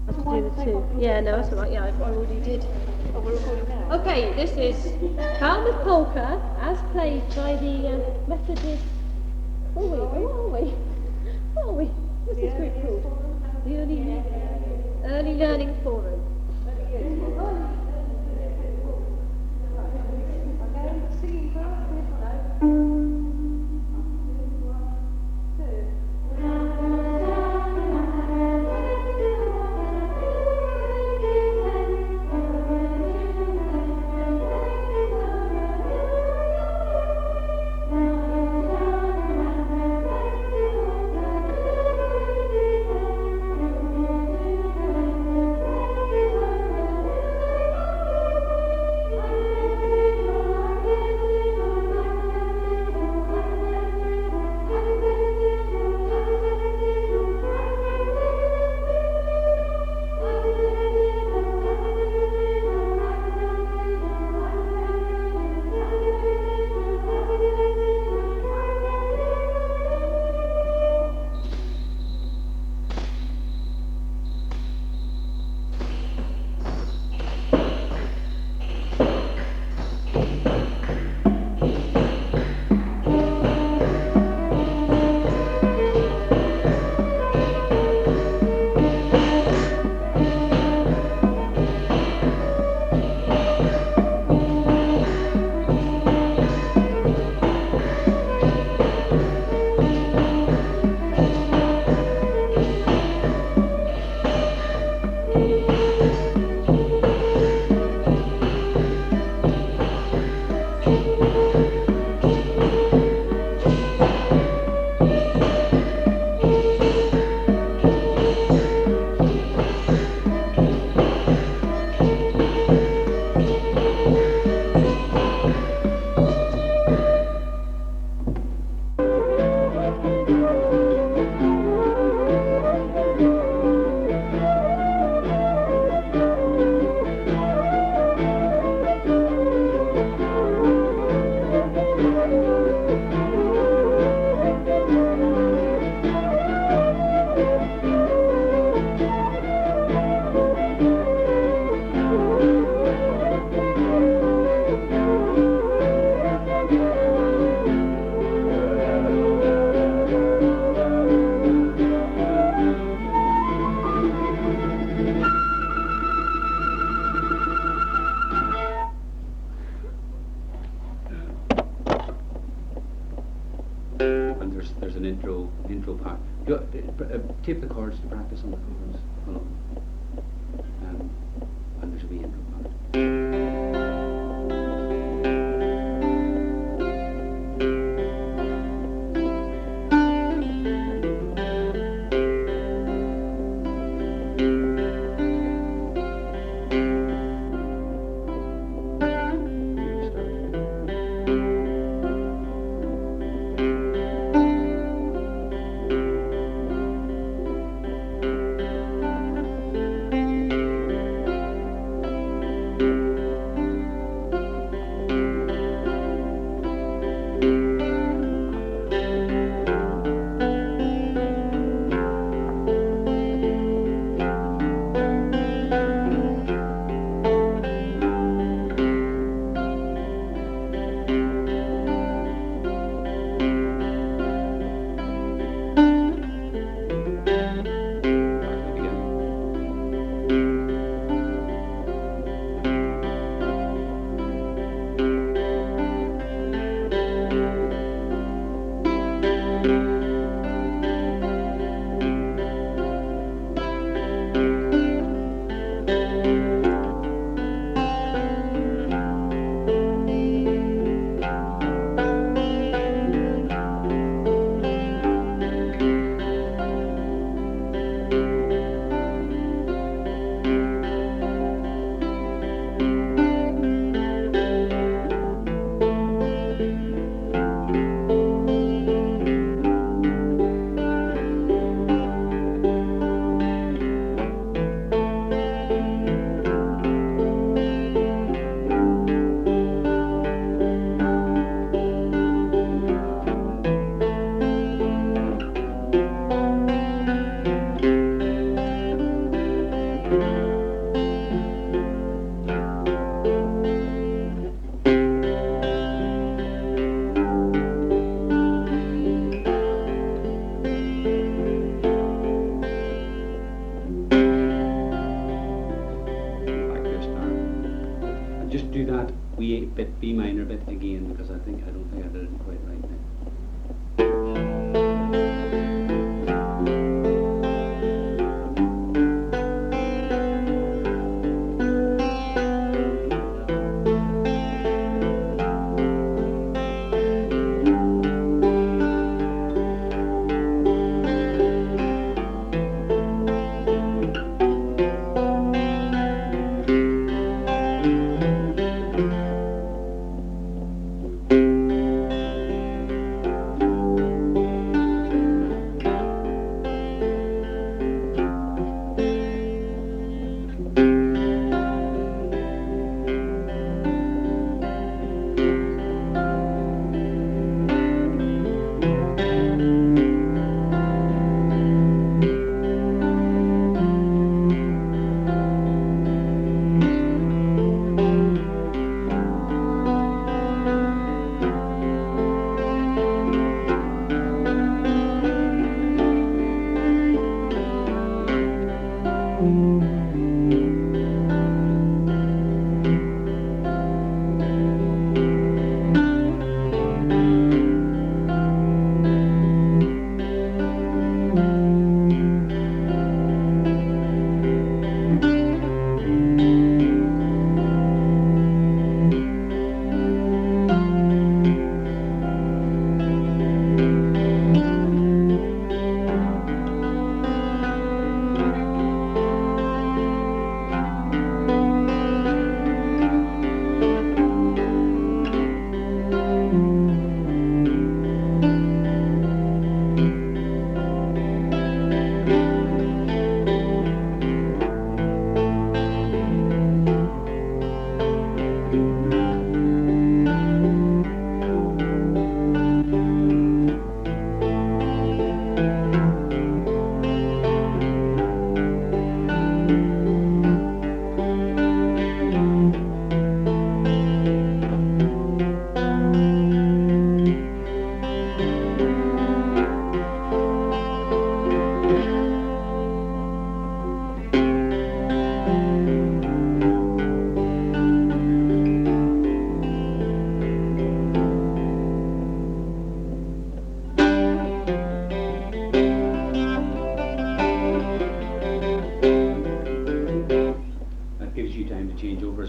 I have to do the two. Yeah, no, that's all right. Yeah, I already did. Oh, we're recording now. Okay, this is Falmouth Polka, as played by the Methodist. Oh wait, where are we? Where are we? What's this group called? The Early Learning Forum. There's an intro part. Tape the chords to practice on the chords. Hold on. And there's a wee intro part. Just do that wee bit, B minor bit again, because I don't think I did it quite right now.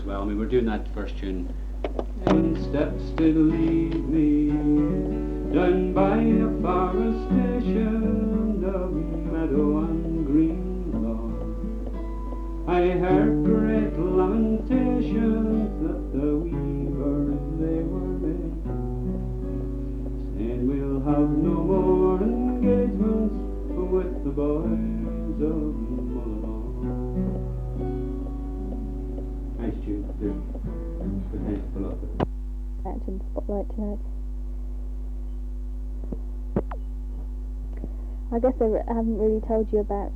Well, I mean, we're doing that first tune. And steps did lead me down by the forest station, the meadow and green lawn. I heard great lamentations that the weavers they were made, saying we'll have no more engagements with the boys of Mullingar. Nice tune, good. Good nice to pull up. In the spotlight tonight. I guess I haven't really told you about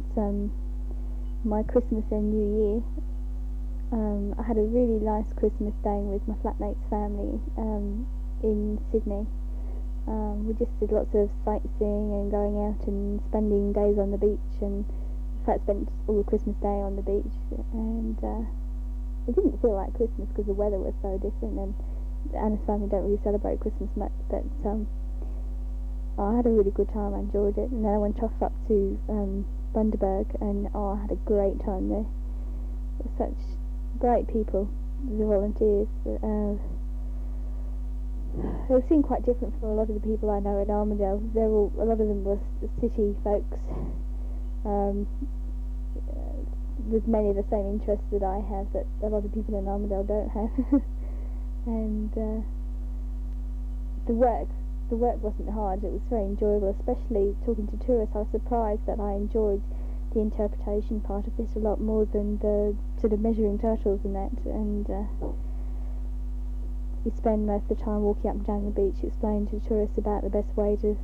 my Christmas and New Year. I had a really nice Christmas staying with my flatmate's family in Sydney. We just did lots of sightseeing and going out and spending days on the beach, and in fact spent all the Christmas day on the beach, and it didn't feel like Christmas because the weather was so different, and Anna's family don't really celebrate Christmas much, but I had a really good time. I enjoyed it, and then I went off up to Bundaberg, and I had a great time there. Such great people, the volunteers. They seem quite different from a lot of the people I know at Armadale. A lot of them were city folks, with many of the same interests that I have that a lot of people in Armadale don't have. And the work wasn't hard. It was very enjoyable, especially talking to tourists. I was surprised that I enjoyed the interpretation part of this a lot more than the sort of measuring turtles and that. And we spend most of the time walking up and down the beach explaining to tourists about the best way to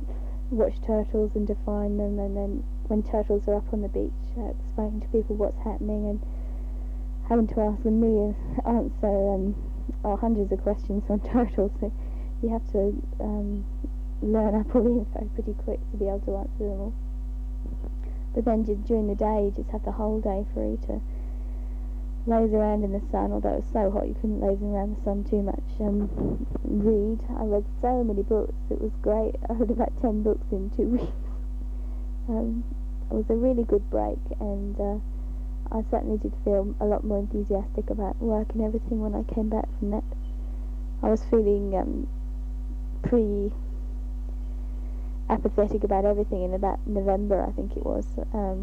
watch turtles and to find them, and then when turtles are up on the beach, explaining to people what's happening and having to ask a million, answer or hundreds of questions on turtles. So you have to learn up all the info pretty quick to be able to answer them all. But then during the day, you just have the whole day free to laze around in the sun, although it was so hot you couldn't laze around the sun too much. Read. I read so many books, it was great. I read about 10 books in 2 weeks. It was a really good break, and I certainly did feel a lot more enthusiastic about work and everything when I came back from that. I was feeling pretty apathetic about everything in about November, I think it was. I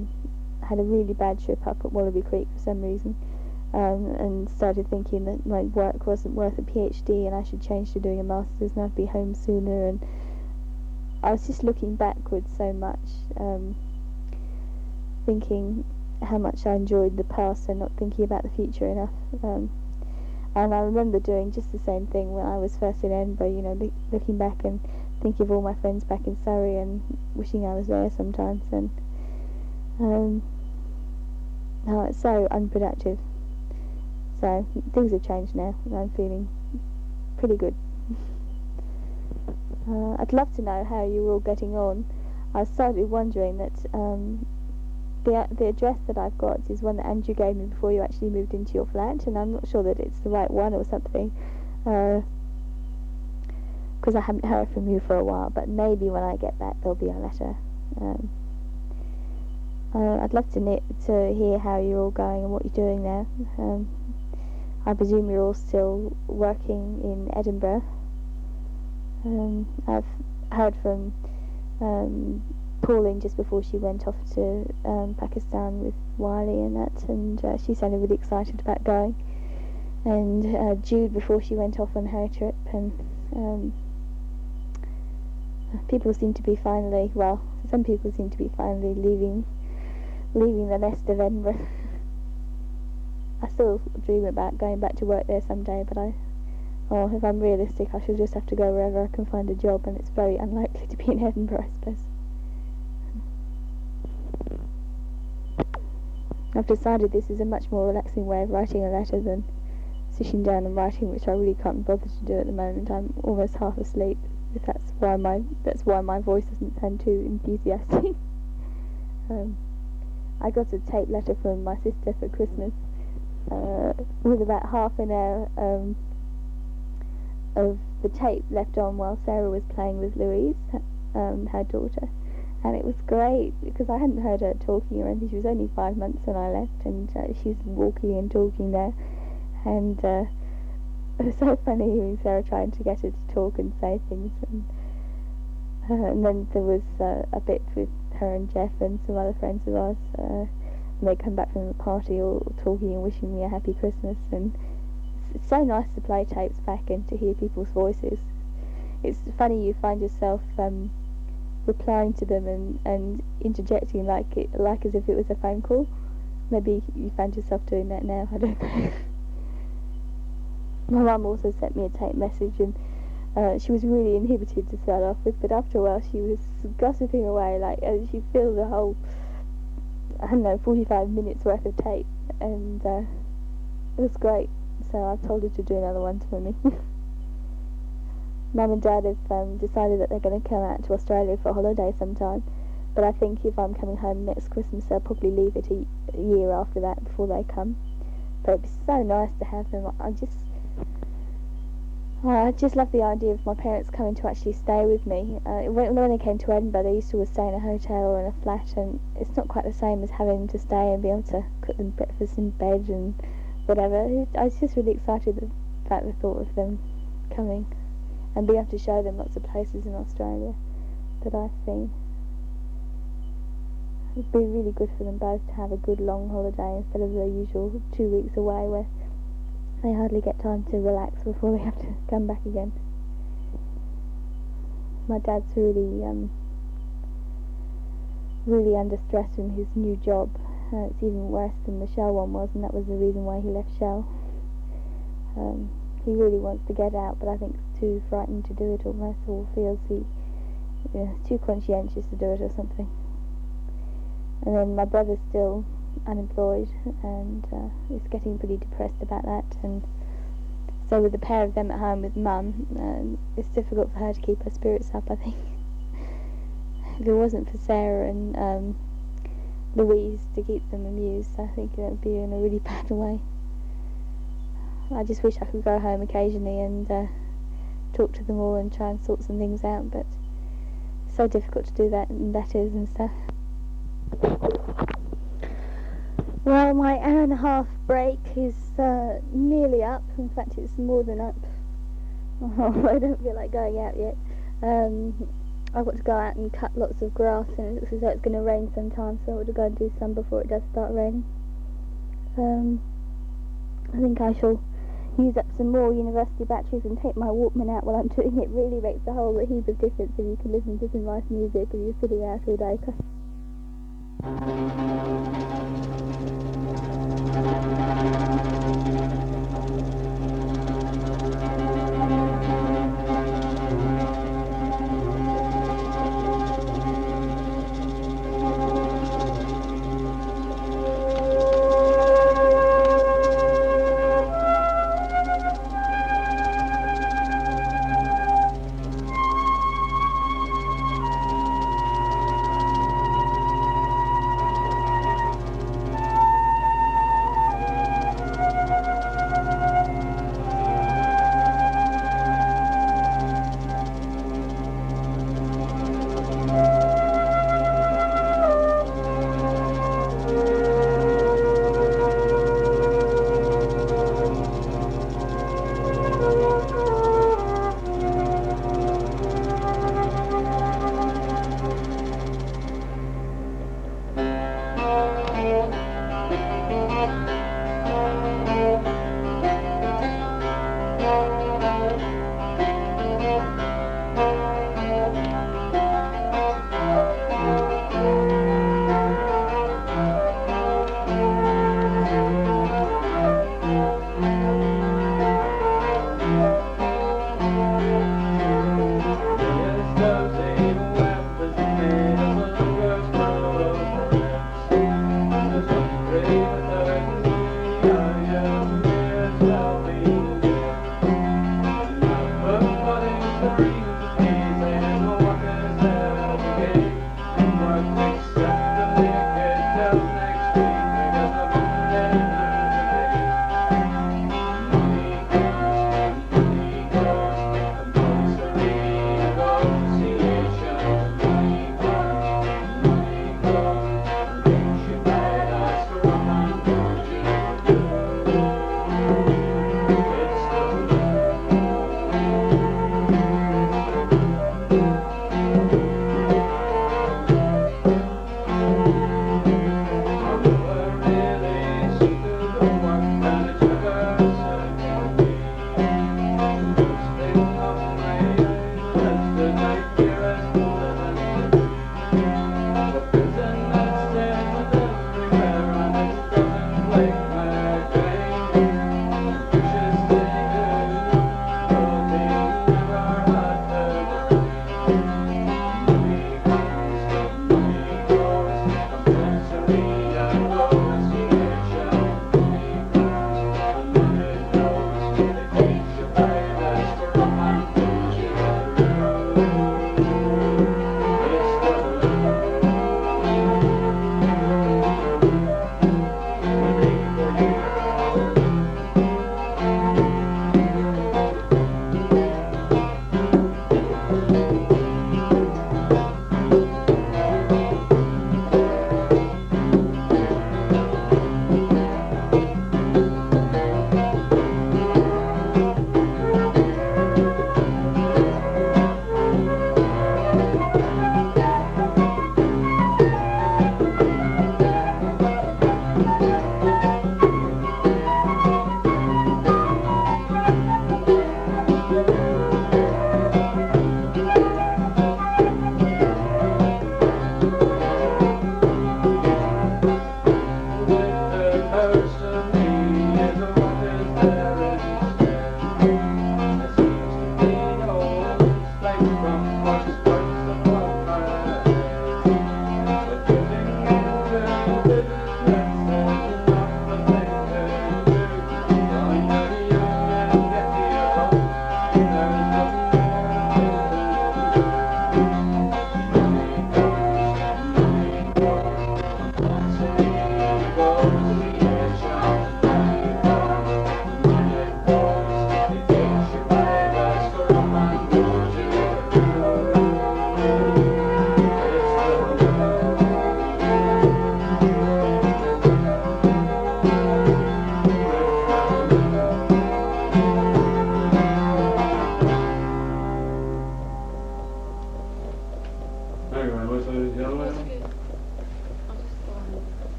had a really bad trip up at Wallaby Creek for some reason, and started thinking that my work wasn't worth a PhD and I should change to doing a master's and I'd be home sooner. And I was just looking backwards so much, thinking how much I enjoyed the past and not thinking about the future enough. And I remember doing just the same thing when I was first in Edinburgh, you know, looking back and thinking of all my friends back in Surrey and wishing I was there sometimes. And oh, it's so unproductive. So things have changed now and I'm feeling pretty good. I'd love to know how you're all getting on. I started wondering that the address that I've got is one that Andrew gave me before you actually moved into your flat, and I'm not sure that it's the right one or something, because I haven't heard from you for a while, but maybe when I get back there'll be a letter. I'd love to hear how you're all going and what you're doing now. I presume you're all still working in Edinburgh. I've heard from Pauline just before she went off to Pakistan with Wiley and that, and she sounded really excited about going. And Jude before she went off on her trip, and people seem to be finally, well, some people seem to be finally leaving the nest of Edinburgh. I still dream about going back to work there someday, but if I'm realistic, I should just have to go wherever I can find a job, and it's very unlikely to be in Edinburgh, I suppose. I've decided this is a much more relaxing way of writing a letter than sitting down and writing, which I really can't bother to do at the moment. I'm almost half asleep. If that's why my voice doesn't sound too enthusiastic. I got a tape letter from my sister for Christmas with about half an hour of the tape left on while Sarah was playing with Louise, her daughter. And it was great because I hadn't heard her talking or anything. She was only 5 months when I left, and she's walking and talking there. And it was so funny hearing Sarah trying to get her to talk and say things. And then there was a bit with her and Jeff and some other friends of ours. And they come back from the party all talking and wishing me a happy Christmas. And it's so nice to play tapes back and to hear people's voices. It's funny, you find yourself replying to them and interjecting like as if it was a phone call. Maybe you found yourself doing that now, I don't know. My mum also sent me a tape message, and she was really inhibited to start off with, but after a while she was gossiping away, like she filled the whole, 45 minutes worth of tape, and it was great. So I've told her to do another one for me. Mum and Dad have decided that they're going to come out to Australia for a holiday sometime, but I think if I'm coming home next Christmas they'll probably leave it a year after that before they come. But it'd be so nice to have them. I just love the idea of my parents coming to actually stay with me. When they came to Edinburgh they used to always stay in a hotel or in a flat, and it's not quite the same as having to stay and be able to cook them breakfast in bed and whatever. I was just really excited about the thought of them coming and be able to show them lots of places in Australia that I've seen. It'd be really good for them both to have a good long holiday instead of the usual 2 weeks away where they hardly get time to relax before they have to come back again. My dad's really under stress from his new job. It's even worse than the Shell one was, and that was the reason why he left Shell. He really wants to get out, but I think it's too frightened to do it almost, or feels he's too conscientious to do it or something. And then my brother's still unemployed and is getting pretty depressed about that. And so with the pair of them at home with Mum, it's difficult for her to keep her spirits up, I think. If it wasn't for Sarah and Louise to keep them amused, I think it would be in a really bad way. I just wish I could go home occasionally and talk to them all and try and sort some things out, but it's so difficult to do that in letters and stuff. Well, my hour and a half break is nearly up. In fact, it's more than up. Oh, I don't feel like going out yet. I've got to go out and cut lots of grass, and it looks as though it's going to rain sometime, so I want to go and do some before it does start raining. I think I shall use up some more university batteries and take my Walkman out while I'm doing it. It really makes a whole heap of difference if you can listen to some nice music and you're sitting out all day.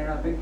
there, I think.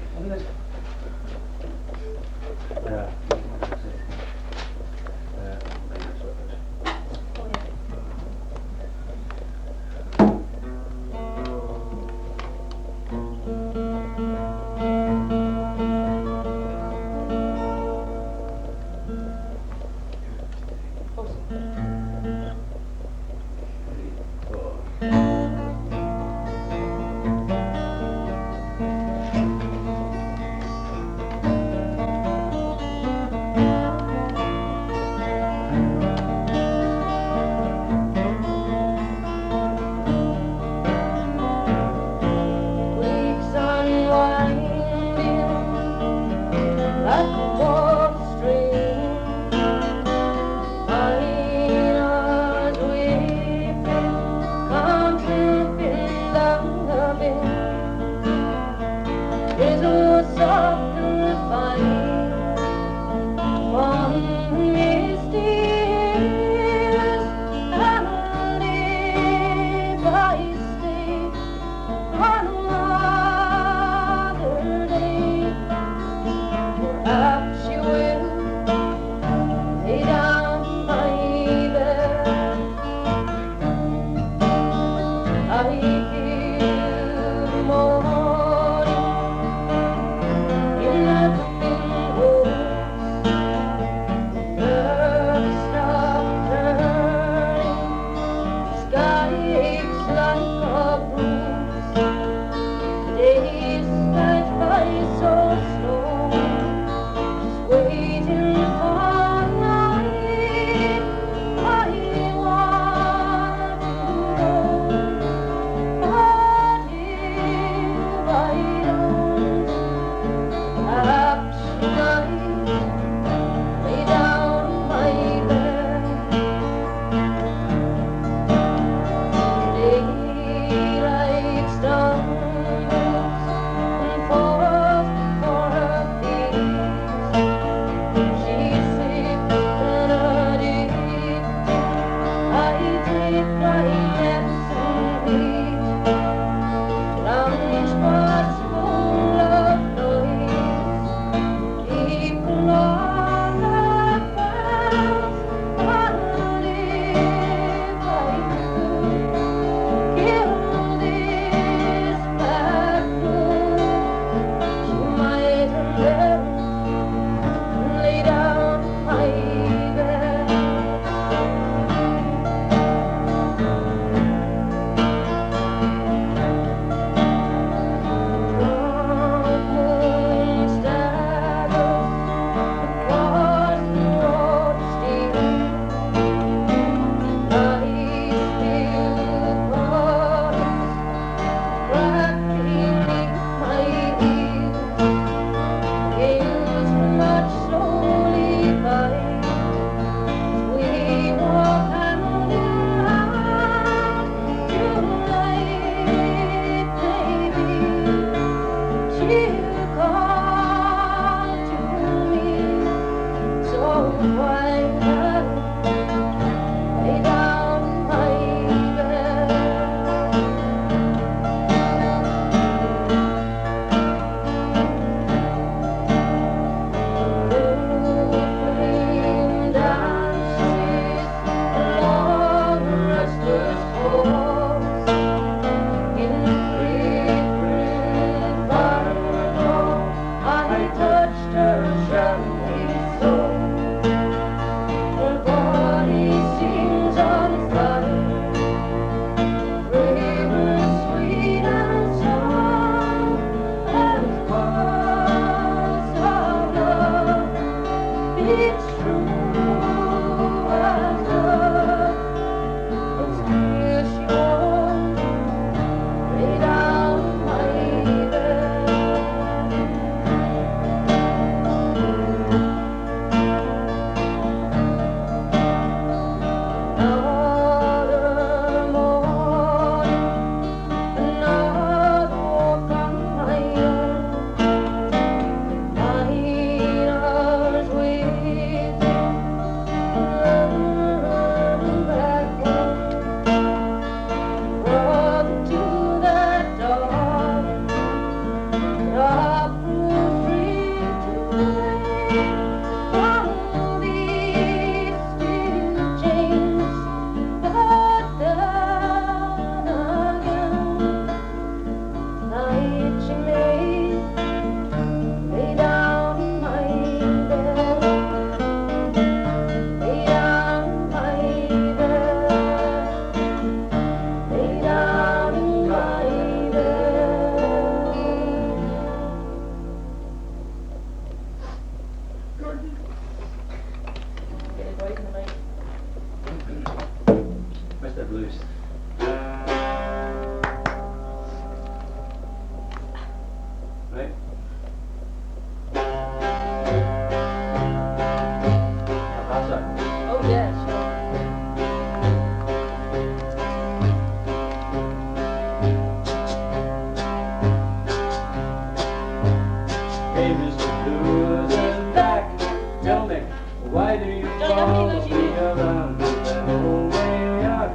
Why do you follow me around with that old way out?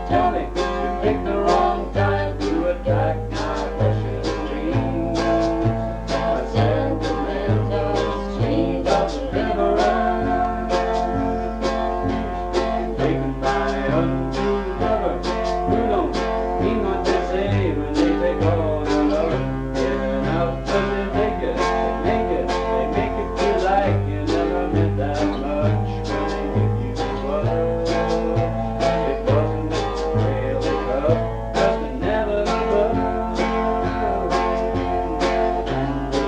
Tell me, you picked the wrong time to attack my precious dreams. My sentimental dreams of deliverance. Taken by untrue lovers who don't mean what they say when they take all the love. Giving out 'cause they make it, they make it feel like you never meant that much when they give you love. It wasn't really tough, 'cause they never give up.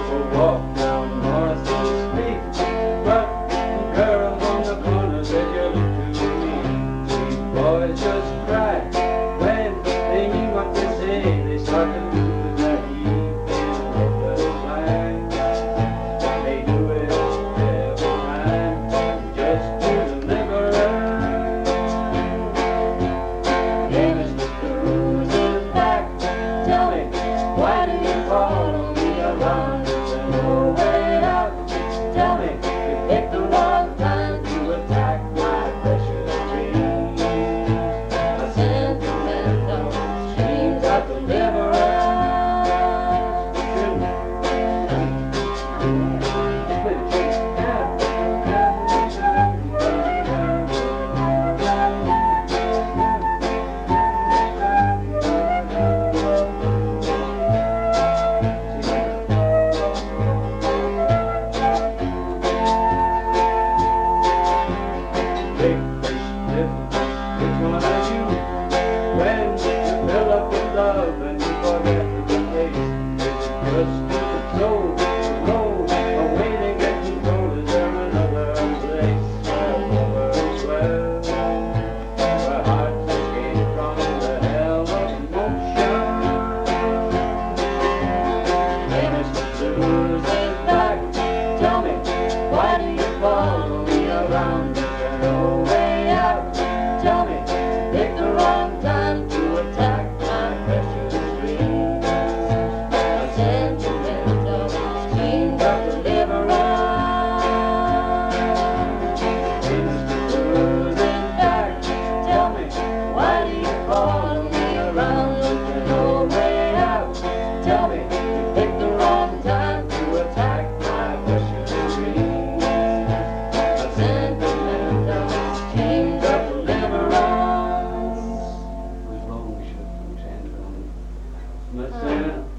So walk down Morrison Street, but girls on the corner said you look too mean. These boys just cry when they mean what they say. They start to lose that evening hopeless life. They do it every time just to deliver us. Hey, Mr. Blues is back. Tell me, why do you follow me around? There's no way out. Tell me, you picked the wrong time to attack my precious dreams. My sentimental dreams of deliverance. Big fish, little fish, which one are you? When you fill up with love and you forget the place, it's just so cold, awaiting at you cold. Is there another place where lovers dwell, where hearts escape from the hell of emotion? Hey, Mr. Blues is back. Tell me, why do you follow me around? Is there no way out? Tell me, pick the wrong time to attack my precious dreams. My sentimental dreams of deliverance. Hey, Mr. Blues is back. Tell me, why do you follow me around? Is there no way out? Tell me, you picked the wrong time to attack my precious dreams. My sentimental dreams of deliverance. Who's wrong? We should have changed it. My sentimental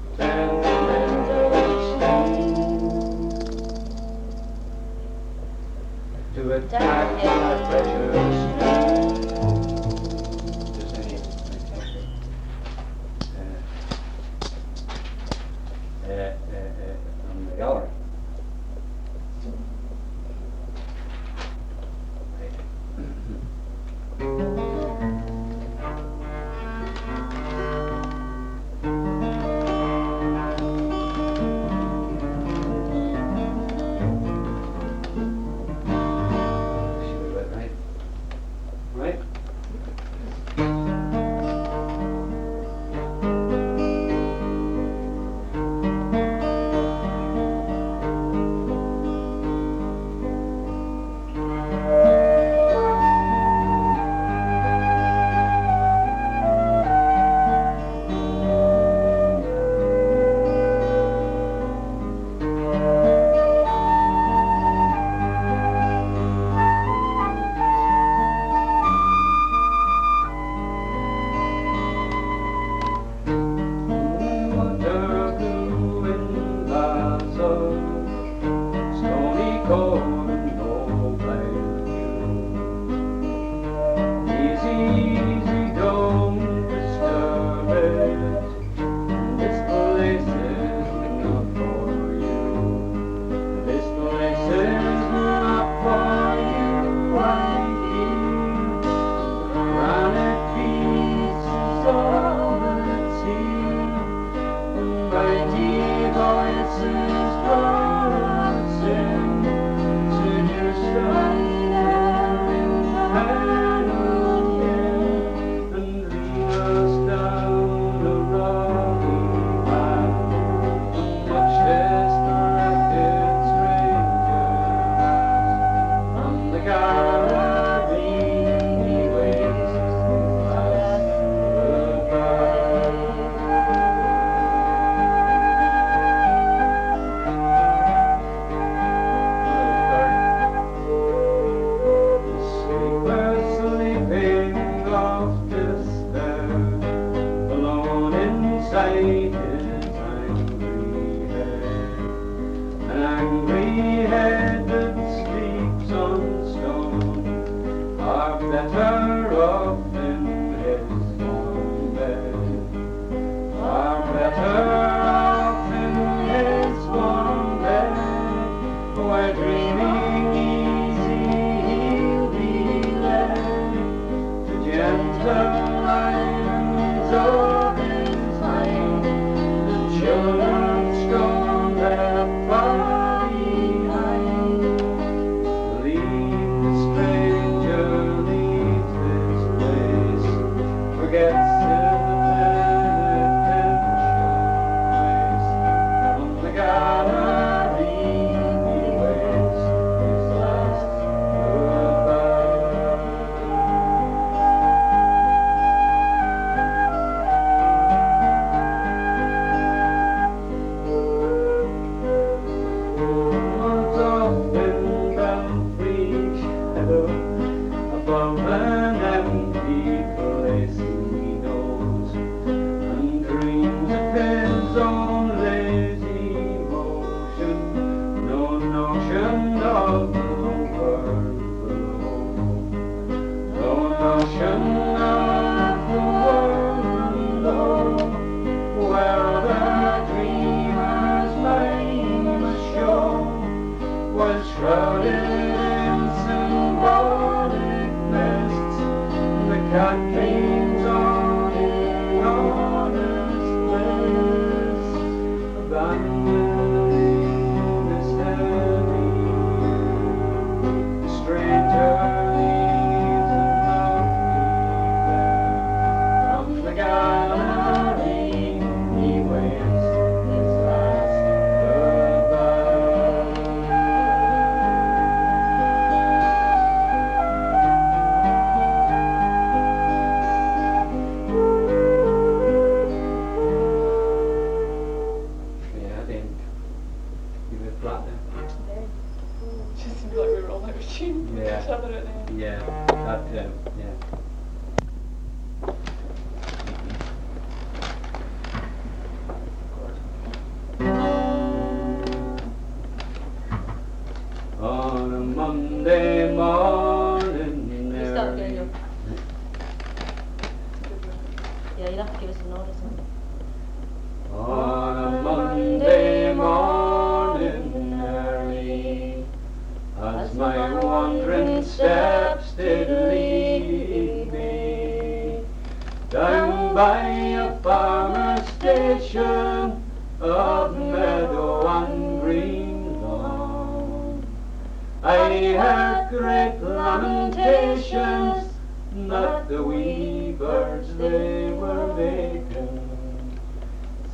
dreams to attack my precious dreams. Just saying. On the gallery. Should we do it right? Right? Mighty voices drawing flat then. Just seems like we were all out of tune with Yeah. each other at the end. Yeah, that, yeah. On a Monday morning, You start again, Joe. Yeah, you'll have to give us a notice on it. on a Monday morning early, as my wandering steps did lead me down by a farmer's station of meadow and green lawn, I heard great lamentations that the wee birds they were making,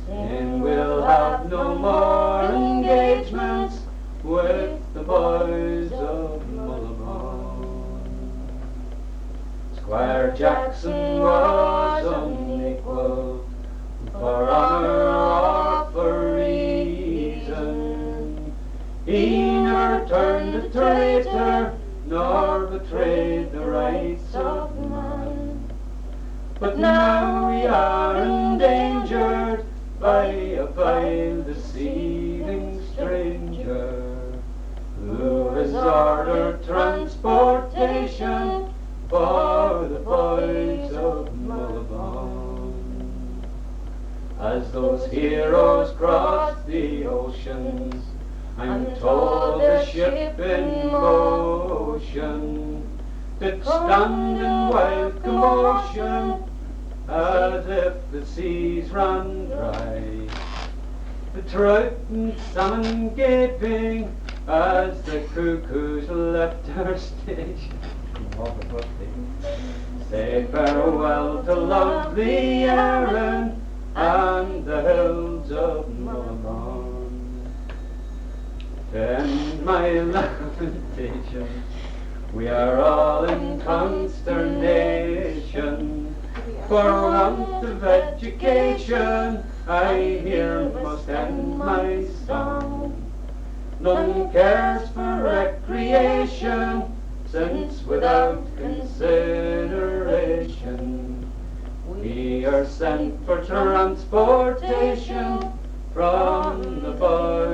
saying we'll have no more engagements with the boys of Mullabon. Squire Jackson was unequal for honour or for reason. He never turned a traitor nor betrayed the rights of man. But now we are endangered by a vile deceiving stranger who has ordered transportation for the boys of Mullabon. As those heroes crossed the oceans, I'm told the ship in motion did stand in wild commotion as if the seas ran dry. The trout and salmon gaping as the cuckoos left her station. Say farewell to lovely Erin and the hills of Mullabon. To end my lamentation, we are all in consternation. For want of education, I here must end my song. None cares for recreation, since without consideration we are sent for transportation from the boys